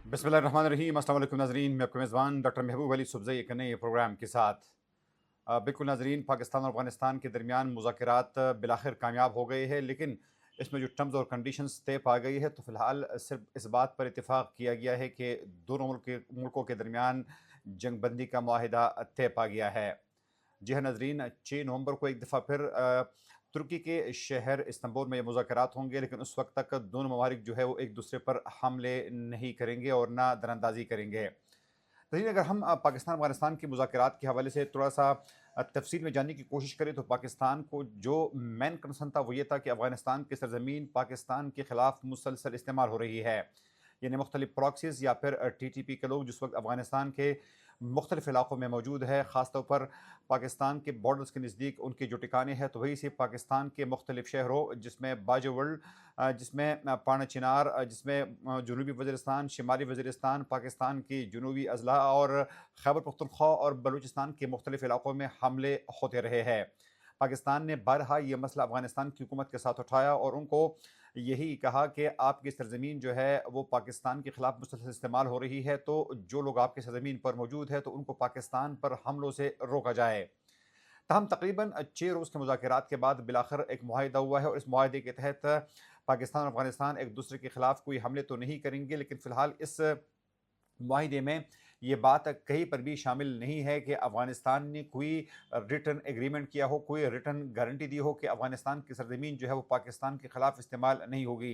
बिस्मिल्लाहिर्रहमानिर्रहीम। अस्सलाम वालेकुम नाज़रीन, मैं आपका मेज़बान डॉक्टर महबूब अली सुबज़ई एक नए प्रोग्राम के साथ। बिल्कुल नाज़रीन, पाकिस्तान और अफ़गानिस्तान के दरमियान मुज़ाकरात बिलाखिर कामयाब हो गए हैं, लेकिन इसमें जो टर्म्स और कंडीशंस तय पा गई है, तो फ़िलहाल सिर्फ इस बात पर इत्तेफाक किया गया है कि दोनों मुल्कों के दरमियान जंग बंदी का मुआहिदा तय पा गया है। जी हाँ नाज़रीन, 6 नवंबर को एक दफ़ा फिर तुर्की के शहर इस्तांबुल में ये मुज़ाकरात होंगे, लेकिन उस वक़्त तक दोनों ममालिक जो है वो एक दूसरे पर हमले नहीं करेंगे और ना दरअंदाज़ी करेंगे। लेकिन अगर हम पाकिस्तान अफ़गानिस्तान के मुज़ाकरात के हवाले से थोड़ा-सा तफ़सील में जानने की कोशिश करें, तो पाकिस्तान को जो मेन कंसर्न था वो ये था कि अफ़गानिस्तान की सरज़मीन पाकिस्तान के ख़िलाफ़ मुसलसल इस्तेमाल हो रही है। यानी मुख्तलिफ़ प्रॉक्सीज़ या फिर टीटीपी के लोग जिस वक़्त अफ़गानिस्तान के मुख्तलिफ़ इलाकों में मौजूद है, ख़ास तौर पर पाकिस्तान के बॉर्डर्स के नज़दीक उनके जो ठिकाने हैं, तो वहीं से पाकिस्तान के मुख्तलिफ़ शहरों जिसमें बाजोवल, जिसमें पाना चिनार, जिसमें जनूबी वज़ीरिस्तान, शिमाली वज़ीरिस्तान, पाकिस्तान की जनूबी अज़ला और खैबर पख्तूनख्वा और बलूचिस्तान के मुख्तलिफ़ इलाकों में हमले होते रहे हैं। पाकिस्तान ने बारहा ये मसला अफ़गानिस्तान की हुकूमत के साथ उठाया और उनको यही कहा कि आपकी सरज़मीन जो है वो पाकिस्तान के ख़िलाफ़ मुसलसल इस्तेमाल हो रही है, तो जो लोग आपकी सरज़मीन पर मौजूद है तो उनको पाकिस्तान पर हमलों से रोका जाए। तहम तकरीबन 6 रोज़ के मुज़ाकरात के बाद बिलाखिर एक मुआहिदा हुआ है और इस मुआहिदे के तहत पाकिस्तान और अफ़गानिस्तान एक दूसरे के ख़िलाफ़ कोई हमले तो नहीं करेंगे, लेकिन फ़िलहाल इस मुआहिदे में ये बात कहीं पर भी शामिल नहीं है कि अफ़गानिस्तान ने कोई रिटन एग्रीमेंट किया हो, कोई रिटन गारंटी दी हो कि अफ़गानिस्तान की सरज़मीन जो है वो पाकिस्तान के ख़िलाफ़ इस्तेमाल नहीं होगी।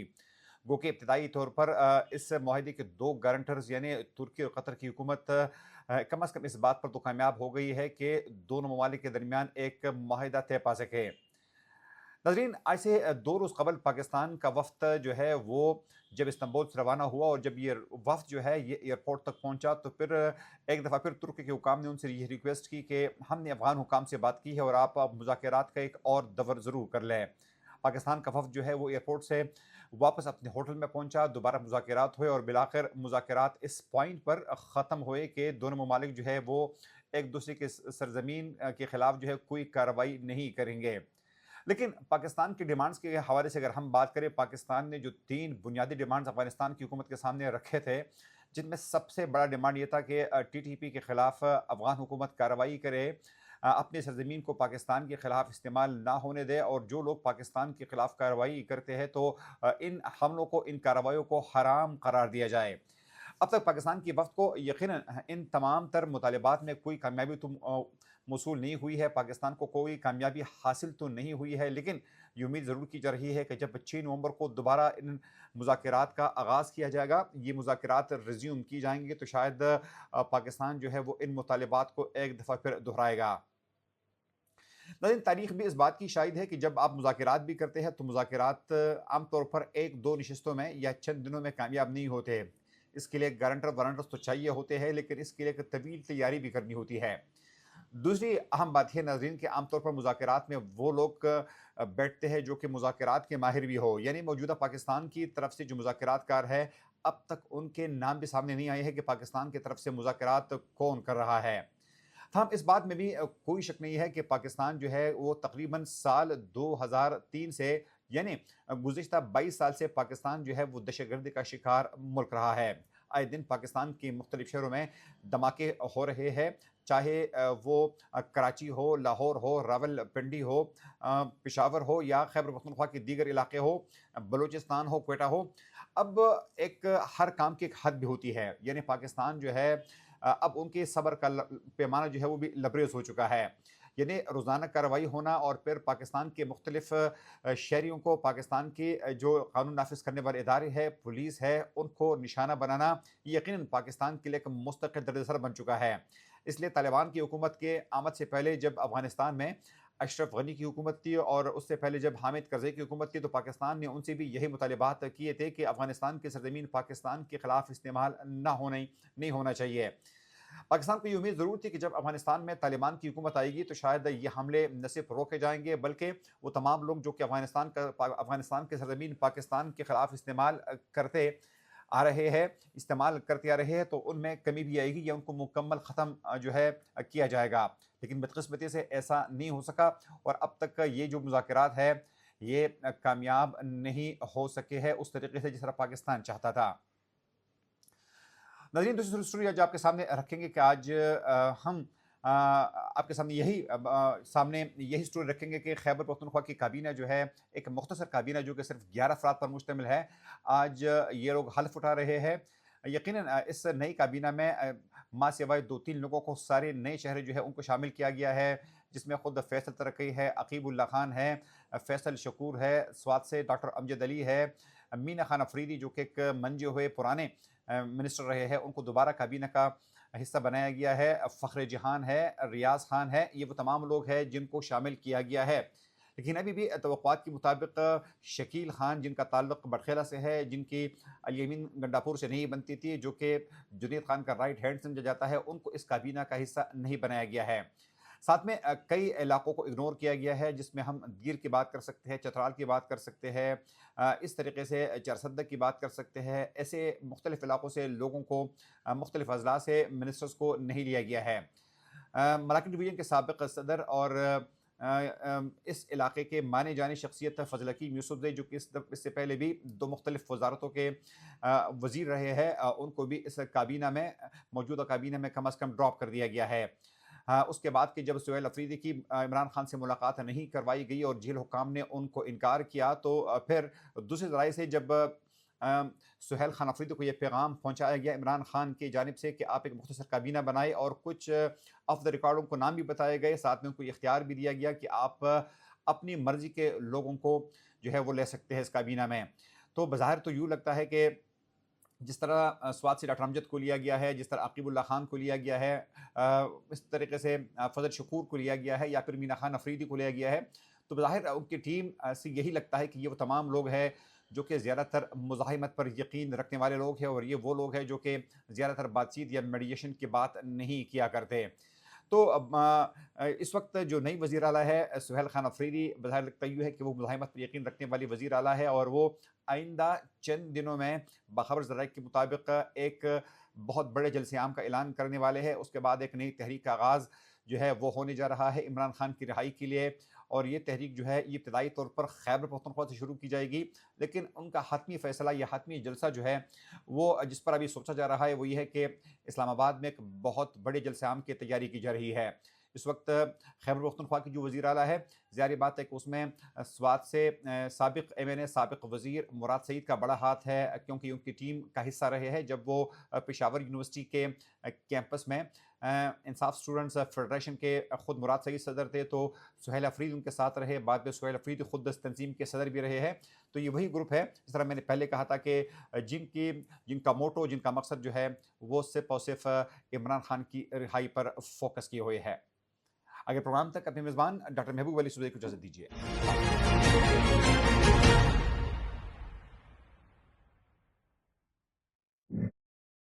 गो कि इब्तदाई तौर पर इस माहदे के 2 गारंटर्स यानी तुर्की और कतर की हुकूमत कम अज़ कम इस बात पर तो कामयाब हो गई है कि दोनों ममालिक के दरमियान एक माहिदा तय पा सके। नाज़रीन, आज से 2 रोज़ कबल पाकिस्तान का वफ़्द जो है वो जब इस्तांबुल से रवाना हुआ और जब ये वफ़्द जो है ये एयरपोर्ट तक पहुँचा, तो फिर एक दफ़ा फिर तुर्की के हुकाम ने उनसे ये रिक्वेस्ट की कि हमने अफ़गान हुकाम से बात की है और आप अब मुज़ाकरात का एक और दवर ज़रूर कर लें। पाकिस्तान का वफ़्द जो है वो एयरपोर्ट से वापस अपने होटल में पहुँचा, दोबारा मुज़ाकरात हुए और बिलाखिर मुज़ाकरात इस पॉइंट पर ख़त्म हुए कि दोनों ममालिक जो है वो एक दूसरे के सरज़मीन के ख़िलाफ़ जो है कोई कार्रवाई नहीं करेंगे। लेकिन पाकिस्तान की डिमांड्स के हवाले से अगर हम बात करें, पाकिस्तान ने जो 3 बुनियादी डिमांड्स अफ़गानिस्तान की हुकूमत के सामने रखे थे, जिनमें सबसे बड़ा डिमांड ये था कि टीटीपी के ख़िलाफ़ अफ़गान हुकूमत कार्रवाई करे, अपनी सरज़मीन को पाकिस्तान के ख़िलाफ़ इस्तेमाल ना होने दे और जो लोग पाकिस्तान के ख़िलाफ़ कार्रवाई करते हैं, तो इन हमलों को, इन कार्रवाइयों को हराम करार दिया जाए। अब तक पाकिस्तान की वफ़्द को यकीनन इन तमाम तर मुतालबात में कोई कामयाबी तो मौसूल नहीं हुई है, पाकिस्तान को कोई कामयाबी हासिल तो नहीं हुई है, लेकिन ये उम्मीद ज़रूर की जा रही है कि जब 6 नवंबर को दोबारा इन मुज़ाकरात का आगाज़ किया जाएगा, ये मुज़ाकरात रिज़्यूम की जाएँगे, तो शायद पाकिस्तान जो है वो इन मुतालबात को एक दफ़ा फिर दोहराएगा। लेकिन तारीख भी इस बात की शाहिद है कि जब आप मुज़ाकरात भी करते हैं, तो मुज़ाकरात आम तौर पर 1-2 नशिस्तों में या चंद दिनों में कामयाब नहीं होते। इसके लिए गारंटर वारंटर्स तो चाहिए होते हैं, लेकिन इसके लिए एक तवील तैयारी भी करनी होती है। दूसरी अहम बात ये नाज़रीन कि आम तौर पर मुज़ाकरात में वो लोग बैठते हैं जो कि मुज़ाकरात के माहिर भी हो। यानी मौजूदा पाकिस्तान की तरफ से जो मुज़ाकरातकार है, अब तक उनके नाम भी सामने नहीं आए हैं कि पाकिस्तान की तरफ से मुज़ाकरात कौन कर रहा है। हाँ, इस बात में भी कोई शक नहीं है कि पाकिस्तान जो है वो तकरीबन साल 2003 से यानी गुज़िश्ता 22 साल से पाकिस्तान जो है वो दहशतगर्दी का शिकार मुल्क रहा है। आए दिन पाकिस्तान के मुख्तलिफ शहरों में धमाके हो रहे हैं, चाहे वो कराची हो, लाहौर हो, रावलपिंडी हो, पेशावर हो या खैबर पख्तूनख्वा के दीगर इलाके हो, बलूचिस्तान हो, क्वेटा हो। अब एक हर काम की एक हद भी होती है, यानी पाकिस्तान जो है अब उनके सब्र का पैमाना जो है वो भी लबरेज हो चुका है। यानी रोज़ाना कार्रवाई होना और फिर पाकिस्तान के मुख्तलिफ शहरियों को पाकिस्तान के जो कानून नाफिज करने वाले इदारे हैं, पुलिस है, उनको निशाना बनाना यकीनन पाकिस्तान के लिए एक मुस्तकिल दर्द-ए-सर बन चुका है। इसलिए तालिबान की हुकूमत के आमद से पहले जब अफ़गानिस्तान में अशरफ गनी की हुकूमत थी और उससे पहले जब हामिद करज़ई की हुकूमत थी, तो पाकिस्तान ने उनसे भी यही मुतालबात किए थे कि अफ़गानिस्तान की सरज़मीन पाकिस्तान के खिलाफ इस्तेमाल ना होना ही नहीं होना चाहिए। पाकिस्तान को ये उम्मीद ज़रूर थी कि जब अफ़गानिस्तान में तालिबान की हुकूमत आएगी तो शायद ये हमले न सिर्फ़ रोके जाएँगे, बल्कि वो तमाम लोग जो कि अफ़गानिस्तान की सरज़मीन पाकिस्तान के खिलाफ इस्तेमाल करते आ रहे हैं, इस्तेमाल करते आ रहे हैं, तो उनमें कमी भी आएगी या उनको मुकम्मल ख़त्म जो है किया जाएगा। लेकिन बदकिस्मती से ऐसा नहीं हो सका और अब तक का ये जो मुज़ाकरात है, ये कामयाब नहीं हो सके हैं उस तरीके से जिस तरह पाकिस्तान चाहता था। नाज़रीन, दूसरी स्टोरी आज आपके सामने रखेंगे कि आज हम आपके सामने सामने यही स्टोरी रखेंगे कि खैबर पख्तूनख्वा की काबीना जो है, एक मुख्तसर काबीना जो कि सिर्फ 11 अफराद पर मुश्तमिल है, आज ये लोग हल्फ उठा रहे हैं। यकीनन इस नई काबीना में माँ सिवाय 2-3 लोगों को सारे नए चेहरे जो है उनको शामिल किया गया है, जिसमें खुद फैसल तरक्की है, अकीबुल्ला खान है, फैसल शकूर है, स्वात से डॉक्टर अमजद अली है, मीना खान अफरीदी जो कि एक मंजे हुए पुराने मिनिस्टर रहे हैं, उनको दोबारा काबीना का हिस्सा बनाया गया है। फ़ख्र जहान है, रियाज़ खान है, ये वो तमाम लोग हैं जिनको शामिल किया गया है। लेकिन अभी भी तवक्कुआत के मुताबिक शकील खान, जिनका ताल्लुक बड़खेला से है, जिनकी अल-यमीन गंडापुर से नहीं बनती थी, जो कि जुनैद खान का राइट हैंड समझा जाता है, उनको इस काबीना का हिस्सा नहीं बनाया गया है। साथ में कई इलाकों को इग्नोर किया गया है, जिसमें हम दीर की बात कर सकते हैं, चतराल की बात कर सकते हैं, इस तरीके से चरसद्दा की बात कर सकते हैं। ऐसे मुख्तलिफ इलाकों से लोगों को, मुख्तलिफ अजला से मिनिस्टर्स को नहीं लिया गया है। मलाकन डिवीज़न के साबिक सदर और इस इलाके के माने जाने शख्सियत फजल हकीम यूसुफज़ई, जो कि इससे पहले भी 2 मुख्तलिफ वज़ारतों के वज़ीर रहे हैं, उनको भी इस काबीना में, मौजूदा काबीना में कम अज़ कम ड्रॉप कर दिया गया है। उसके बाद कि जब सुहेल अफरीदी की इमरान खान से मुलाकात नहीं करवाई गई और जेल हुकाम ने उनको इनकार किया, तो फिर दूसरे ज़राए से जब सुहेल खान अफरीदी को ये पैगाम पहुंचाया गया इमरान खान की जानिब से कि आप एक मुख्तसर काबीना बनाए, और कुछ ऑफ द रिकॉर्ड उनको नाम भी बताए गए, साथ में उनको ये इख्तियार भी दिया गया कि आप अपनी मर्ज़ी के लोगों को जो है वो ले सकते हैं इस काबीना में। तो बज़ाहिर तो यूँ लगता है कि जिस तरह स्वात से डॉक्टर अमजद को लिया गया है, जिस तरह अकीबुल्ला खान को लिया गया है, इस तरीके से फजल शकूर को लिया गया है, या फिर मीना खान अफरीदी को लिया गया है, तो ज़ाहिर उनकी टीम से यही लगता है कि ये वो तमाम लोग हैं जो कि ज़्यादातर मुज़ाहिमत पर यकीन रखने वाले लोग हैं, और ये वो लोग हैं जो कि ज़्यादातर बातचीत या मीडिएशन की बात नहीं किया करते। तो अब इस वक्त जो नई वज़ीर आला है सुहेल खान अफरीदी, बज़ाहिर लगता यूँ है कि वो मुज़ाहिमत पर यकीन रखने वाली वज़ीर आला है, और वो आइंदा चंद दिनों में बाखबर ज़राए के मुताबिक एक बहुत बड़े जलसे-ए-आम का ऐलान करने वाले हैं। उसके बाद एक नई तहरीक का आगाज़ जो है वो होने जा रहा है इमरान खान की रिहाई के लिए, और ये तहरीक जो है ये इब्तदाई तौर पर खैबर पख्तूनख्वा से शुरू की जाएगी, लेकिन उनका हतमी फ़ैसला या हतमी जलसा जो है वो जिस पर अभी सोचा जा रहा है वो ये है कि इस्लामाबाद में एक बहुत बड़े जलसे-ए-आम की तैयारी की जा रही है। इस वक्त खैबर पख्तूनख्वा की जो वज़ीर आला है, ज़ाहिर बात है कि उसमें स्वात से साबिक़ MNA साबिक़ वज़ीर मुराद सईद का बड़ा हाथ है, क्योंकि उनकी टीम का हिस्सा रहे हैं जब वो पेशावर यूनिवर्सिटी के कैंपस में इंसाफ स्टूडेंट्स फेडरेशन के खुद मुराद सईद सदर थे, तो सुहेल अफरीदी उनके साथ रहे, बाद में सुहेल अफरीदी खुद इस तंजीम के सदर भी रहे हैं। तो ये वही ग्रुप है, जिस तरह मैंने पहले कहा था कि जिनका मोटो, जिनका मकसद जो है वो सिर्फ़ और सिर्फ इमरान खान की रिहाई पर फोकस किए हुए है। आगे प्रोग्राम तक अपने मेज़बान डॉक्टर महबूब अली सुबज़ई को इजाज़त दीजिए।